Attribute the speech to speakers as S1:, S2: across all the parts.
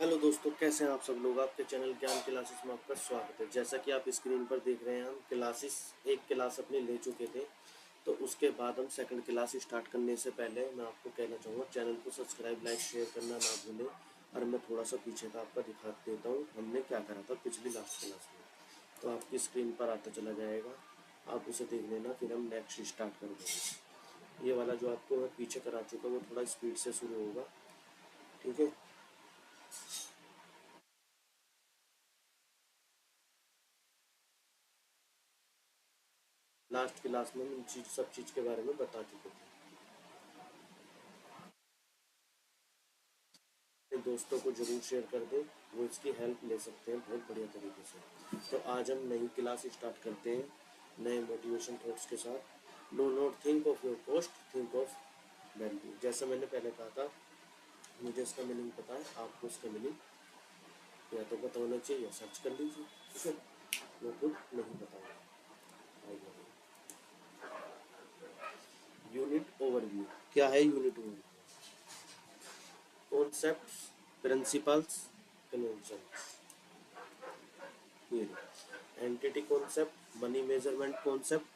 S1: Hello दोस्तों, कैसे हैं आप सब लोग। आपके चैनल ज्ञान क्लासेस में आपका स्वागत है। जैसा कि आप स्क्रीन पर देख रहे हैं, हम क्लासेस एक क्लास अपनी ले चुके थे, तो उसके बाद हम सेकंड क्लास स्टार्ट करने से पहले मैं आपको कहना चाहूँगा चैनल को सब्सक्राइब लाइक शेयर करना ना भूलें। और मैं थोड़ा सा पीछे का आपका दिखा देता हूँ हमने क्या करा था पिछली लास्ट क्लास में, तो आपकी स्क्रीन पर आता चला जाएगा, आप उसे देख लेना। फिर हम नेक्स्ट स्टार्ट कर देंगे। ये वाला जो आपको मैं पीछे करा चुका वो थोड़ा स्पीड से शुरू होगा, ठीक है। लास्ट क्लास में इन सब चीज़ के बारे में बता चुके थे। अपने दोस्तों को जरूर शेयर कर दें, वो इसकी हेल्प ले सकते हैं बहुत बढ़िया तरीके से। तो आज हम नई क्लास स्टार्ट करते हैं नए मोटिवेशन थॉट्स के साथ। No not think of your cost, think of value. जैसा मैंने पहले कहा था, मुझे इसका मीनिंग पता है, आपको इसका मीनिंग या तो पता होना चाहिए या सर्च कर लीजिए, ठीक है। मैं खुद नहीं बताऊँगा। यूनिट ओवरव्यू क्या है? Unit overview concepts, principles, convention. Entity concept, money measurement concept,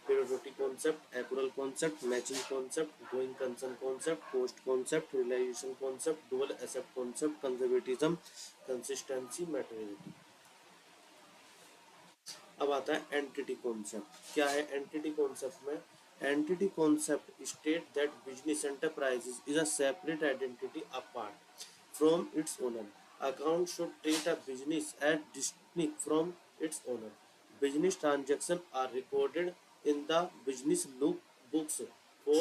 S1: periodity concept, accrual concept, matching concept, going concern concept, cost concept, realisation concept, dual asset concept, conservatism, consistency, materiality. अब आता है entity concept. क्या है entity concept में? Entity concept state that business enterprises is a separate identity apart from its owner. Account should treat a business as distinct from its owner. Business transactions are recorded in the business books for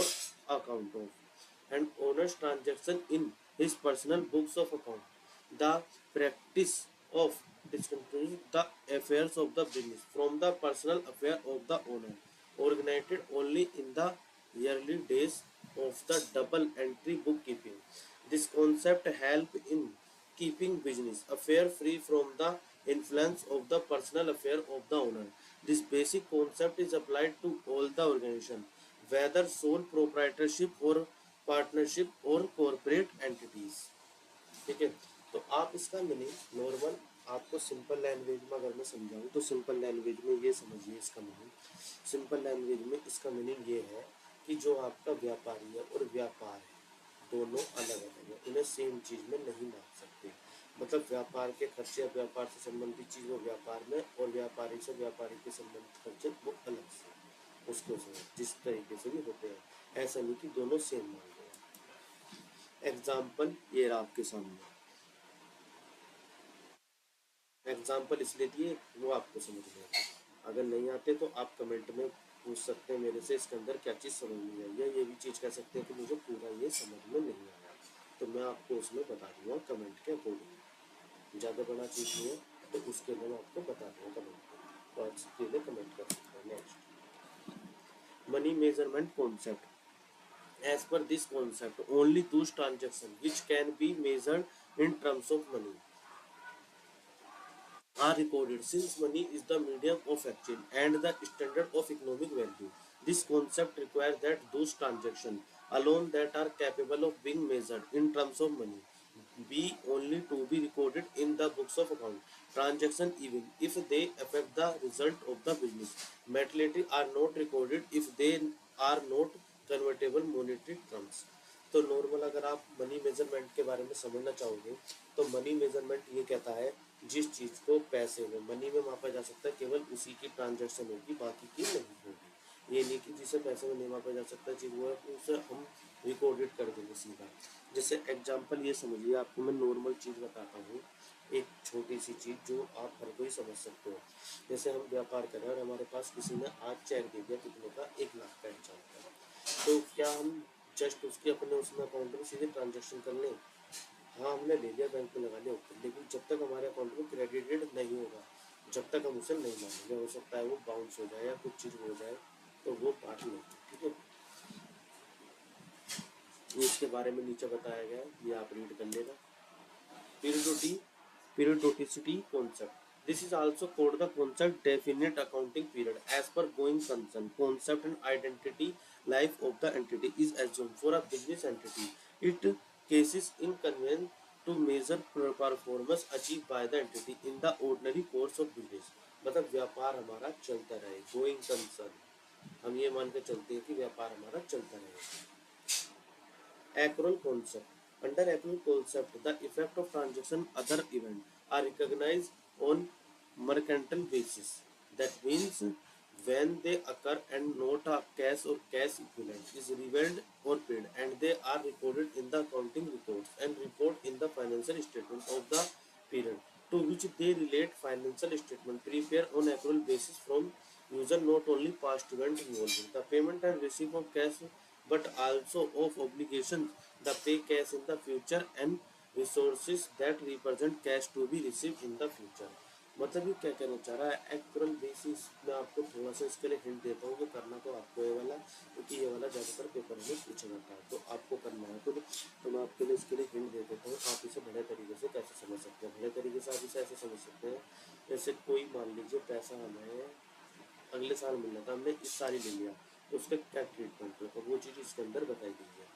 S1: account of and owner's transaction in his personal books of account. The practice of distinguishing the affairs of the business from the personal affair of the owner organized only in the early days of the double entry bookkeeping. This concept help in keeping business affair free from the influence of the personal affair of the owner. This basic concept is applied to all the organization, whether sole proprietorship or partnership or corporate entities. ठीक है। तो आप इसका meaning normal आपको simple language में अगर मैं समझाऊँ तो सिंपल लैंग्वेज में ये समझिए इसका मीनिंग। सिंपल लैंग्वेज में इसका मीनिंग ये है कि जो आपका व्यापारी है और व्यापार है दोनों अलग अलग है, इन्हें सेम चीज़ में नहीं मान सकते। मतलब व्यापार के खर्चे व्यापार से संबंधित चीज़ वो व्यापार में और व्यापारी से व्यापारी के संबंधित खर्चे वो अलग से उसके उसमें जिस तरीके से भी होते हैं, ऐसा नहीं कि दोनों सेम मान रहे हैं। एग्जाम्पल ये रहा आपके सामने। एग्जाम्पल इसलिए दिए वो आपको समझ में आए। अगर नहीं आते तो आप कमेंट में पूछ सकते हैं मेरे से इसके अंदर क्या चीज़ समझ नहीं आई, या ये भी चीज़ कह सकते हैं कि मुझे पूरा ये समझ में नहीं आया, तो मैं आपको उसमें बता दूंगा कमेंट के अकॉर्डिंग। ज़्यादा बड़ा चीज़ नहीं है तो उसके लिए मैं आपको बता दूंगा कमेंट में, तो आज के लिए कमेंट कर सकते हैं। Next, money measurement concept. As per this concept, only those transactions which can be measured in terms of money are recorded, since money is the medium of exchange and the standard of economic value. This concept requires that those transactions alone that are capable of being measured in terms of money be only to be recorded in the books of account. Transactions, even if they affect the result of the business, materially are not recorded if they are not convertible monetary terms. तो normal अगर आप money measurement के बारे में समझना चाहोगे तो money measurement ये कहता है जिस चीज़ को पैसे में मनी में मापा जा सकता है केवल उसी की ट्रांजैक्शन होगी, बाकी की नहीं होगी। ये नहीं कि जिसे पैसे में नहीं मापा जा सकता चीज़ वो है कि उसे हम रिकॉर्डेड कर देंगे सीधा। जैसे एग्जांपल ये समझिए, आपको मैं नॉर्मल चीज़ बताता हूँ, एक छोटी सी चीज़ जो आप हर कोई समझ सकते हो। जैसे हम व्यापार कर रहे हैं और हमारे पास किसी ने आज चेक दे दिया कितने का, 1 लाख का एग्जाम्पल, तो क्या हम जस्ट उसके अपने उसमें अकाउंट में सीधे ट्रांजेक्शन कर लें? हाँ, हमने ले लिया, बैंक में लगा लिया ऊपर, लेकिन जब तक हमारे अकाउंट में क्रेडिटेड नहीं होगा जब तक हम उसे नहीं मानेंगे। हो सकता है वो बाउंस हो जाए या कुछ चीज़ हो जाए, तो वो पार्ट नहीं, ठीक है। ये इसके बारे में नीचे बताया गया है, ये आप रीड कर लेना। पीरियोडिटी periodicity concept. This is also called the concept definite accounting period. As per going concern, concept and identity life of the entity is assumed for a business entity. It cases in convenience to measure performance achieve by the entity in the ordinary course of business. मतलब व्यापार हमारा चलता रहे, going concern, हम ये मान के चलते हैं कि व्यापार हमारा चलता रहे। Accrual concept. Under accrual concept, the effect of transaction other event are recognized on mercantile basis. That means when they occur and not a cash or cash equivalent is revealed or paid, and they are recorded in the accounting reports and report in the financial statement of the period to which they relate. Financial statement prepare on accrual basis from user not only past event involving the payment and receipt of cash but also of obligations the pay cash in the future and resources that represent cash to be received in the future। मतलब ये क्या कहना चाह रहा है, actual basis में आपको थोड़ा सा इसके लिए हिंट देता हूँ कि करना तो आपको ये वाला, क्योंकि ये वाला ज़्यादातर पेपर में पूछा जाता है, तो आपको करना है खुद। तो मैं आपके लिए इसके लिए हिंट दे देता हूँ, आप इसे बड़े तरीके से कैसे समझ सकते हैं। बड़े तरीके से आप इसे ऐसे समझ सकते हैं, जैसे कोई मान लीजिए पैसा हमें अगले साल मिलना था, हमने इस साल ही ले लिया, तो उसका क्या ट्रीटमेंट है, तो वो चीज़ इसके अंदर बताई गई है,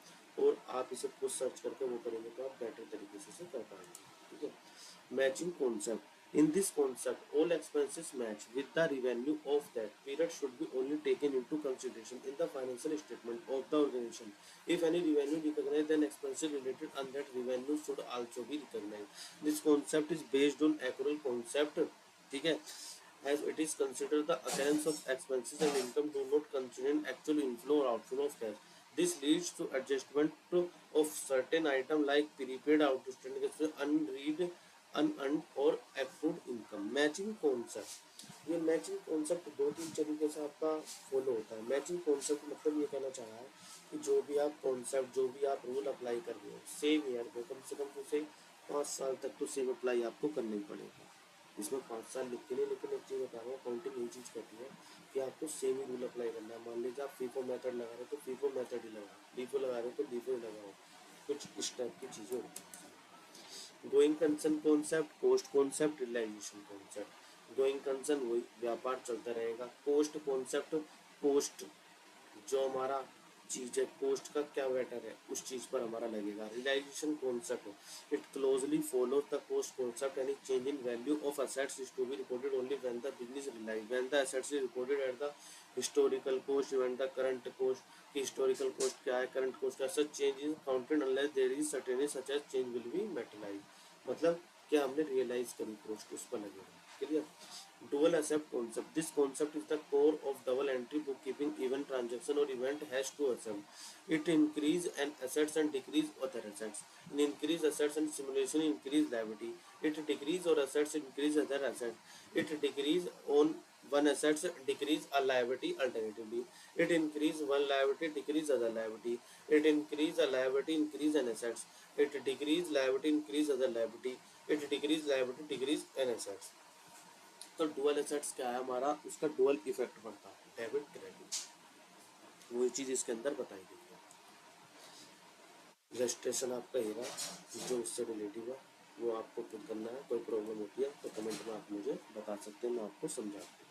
S1: और आप इसे खुद सर्च करके वो करेंगे तो आप बेटर तरीके से इसे कर पाएंगे। ठीक है। Matching concept. In this concept, all expenses match with the revenue of that period should be only taken into consideration in the financial statement of the organization. If any revenue recognized, then expenses related on that revenue should also be recognized. This concept is based on accrual concept, ठीक है, as it is considered the occurrence of expenses and income do not consider actual inflow or outflow of cash. This leads to adjustment of certain item like prepaid, outstanding, unread, unearned और accrued income। Matching concept, ये matching concept दो तीन तरीके से आपका follow होता है। Matching concept मतलब ये कहना चाह रहा है कि जो भी आप कॉन्सेप्ट, जो भी आप रूल अप्लाई कर रहे हो सेम ईयर में कम से कम उसे 5 साल तक तो सेम अप्लाई आपको करना ही पड़ेगा। इसमें 5 साल लिख के नहीं, लेकिन एक चीज़ बता रहा हूँ, अकाउंटिंग यही चीज़ कहती है कि आपको सेम ही रूल अप्लाई करना है। मान लीजिए आप फीफो मेथड लगा रहे हो तो फीफो मेथड ही लगाओ, डीफो लगा रहे हो तो डीफो ही लगाओ, कुछ इस टाइप की चीज़ें होती हैं। Going concern concept, cost concept, realisation concept. Going concern वही व्यापार चलता रहेगा। कोस्ट कॉन्सेप्ट, कोस्ट जो हमारा चीज है, कोस्ट का क्या वेटर है उस चीज पर हमारा लगेगा। Realisation concept, it closely follow the cost concept, any change in value of assets is to be recorded only when the business realise, when the assets is recorded at the historical cost, when the current cost की historical cost क्या है, current cost का such change is counted unless there is certainty such as change will be materialise. मतलब क्या हमने realise करी cost उस पर लगेगा। Clear. Dual asset concept. This concept is the core of double entry bookkeeping. Even transaction or event has two assets. It increase and assets and decrease other assets. In increase assets and simulation increase liability. It decrease or assets increase other assets. It decrease on one assets decrease a liability alternatively. It increase one liability decrease other liability. It increase a liability increase an assets. It decrease liability increase other liability. It decrease liability decrease an assets। तो dual assets क्या है हमारा, उसका dual effect पड़ता है, debit credit, वही चीज इसके अंदर बताई गई है। रजिस्ट्रेशन आपका ही रहा, जो उससे रिलेटिव है वो आपको खुद करना है। कोई प्रॉब्लम होती है तो कमेंट में आप मुझे बता सकते हैं, मैं आपको समझा दूँ।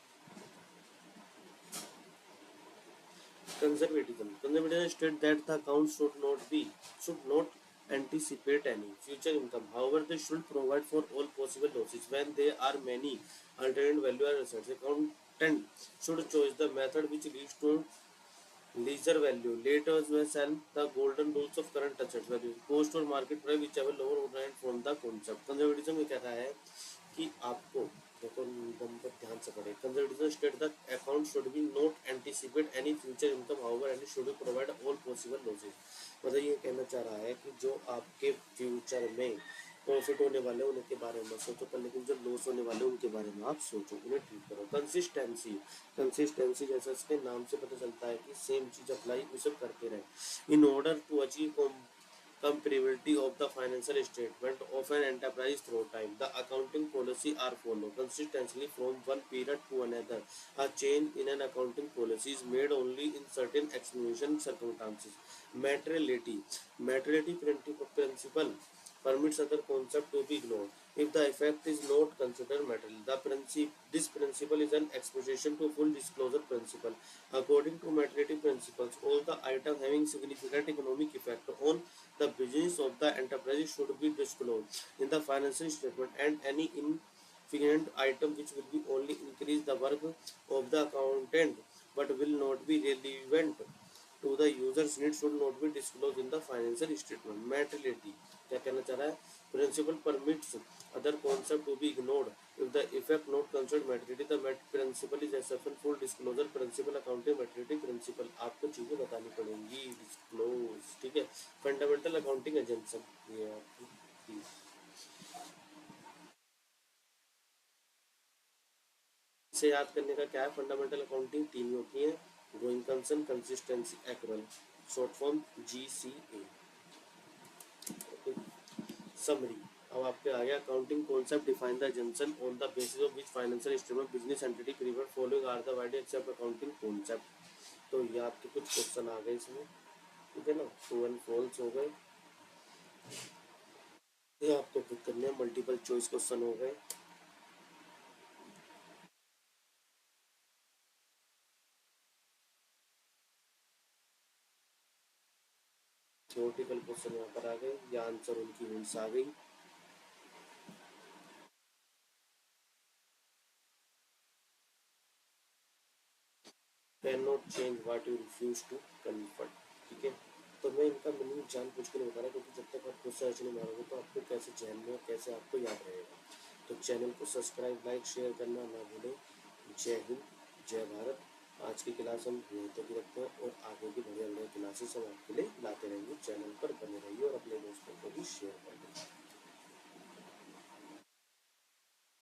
S1: Conservatism. Conservatism states that the accounts should not anticipate any future income. However, they should provide for all possible losses when there are many alternate value assets. Accountant should choose the method which leads to lesser value, let as well sell the golden rules of current assets value, cost और market price whichever lower overnight from the concept। Conservatism ये कहता है कि आपको देखो नियम पर ध्यान से पढ़े। Conservatism state the account should be not anticipate any future income, however and should be provide all possible losses. मतलब ये कहना चाह रहा है कि जो आपके फ्यूचर में प्रॉफिट होने वाले उनके बारे में सोचो पर, लेकिन जो लॉस होने वाले उनके बारे में आप सोचो, उन्हें ट्रीट करो। कंसिस्टेंसी, कंसिस्टेंसी जैसा इसके नाम से पता चलता है कि सेम चीज अप्लाई उसे करते रहे। In order to achieve comparability of the financial statement of an enterprise through time, the accounting policy are followed consistently from one period to another. A change in an accounting policy is made only in certain exceptional circumstances. Materiality, materiality principle permits other concept to be ignored if the effect is not considered material. This principle is an exposition to full disclosure principle. According to materiality principles, all the items having significant economic effect on The business of the enterprise should be disclosed in the financial statement, and any insignificant item which will be only increase the work of the accountant but will not be relevant to the user's needs should not be disclosed in the financial statement. Materiality क्या कहना चाह रहा है? Principle permits other concept to be ignored if the effect not considered materiality. The principle is exception full disclosure principle accounting materiality principle आपको चीजें बतानी पड़ेंगी disclose. ठीक है. फंडामेंटल अकाउंटिंग एजेंशन ये आपकी इसे याद करने का क्या है? फंडामेंटल अकाउंटिंग तीन होती है: going concern, consistency, accrual, short form GCA. Summary अब आपके आ गया. Accounting concept define the agention on the basis of which financial instrument business entity prepare following are the wide except accounting concept. तो ये आपके कुछ क्वेश्चन आ गए इसमें. ठीक है ना. ट्रू एंड फॉल्स हो गए. ये आपको खुद करने हैं. मल्टीपल चॉइस क्वेश्चन हो गए. थ्योरेटिकल क्वेश्चन यहाँ पर आ गए या आंसर उनकी हिंट्स आ गई. Can not change what you refuse to confront. ठीक है. तो मैं इनका मीनिंग जान पूछ के नहीं बता रहा क्योंकि जब तक आप खुद सर्च नहीं मारोगे तो आपको कैसे जहन में कैसे आपको याद रहेगा. तो चैनल को सब्सक्राइब लाइक शेयर करना ना भूलें. जय हिंद जय भारत. आज की क्लास हम यहीं तक ही रखते हैं और आगे भी बढ़िया बढ़िया क्लासेस हम आपके लिए लाते रहेंगे. चैनल पर बने रहिए और अपने दोस्तों को भी शेयर कर दें.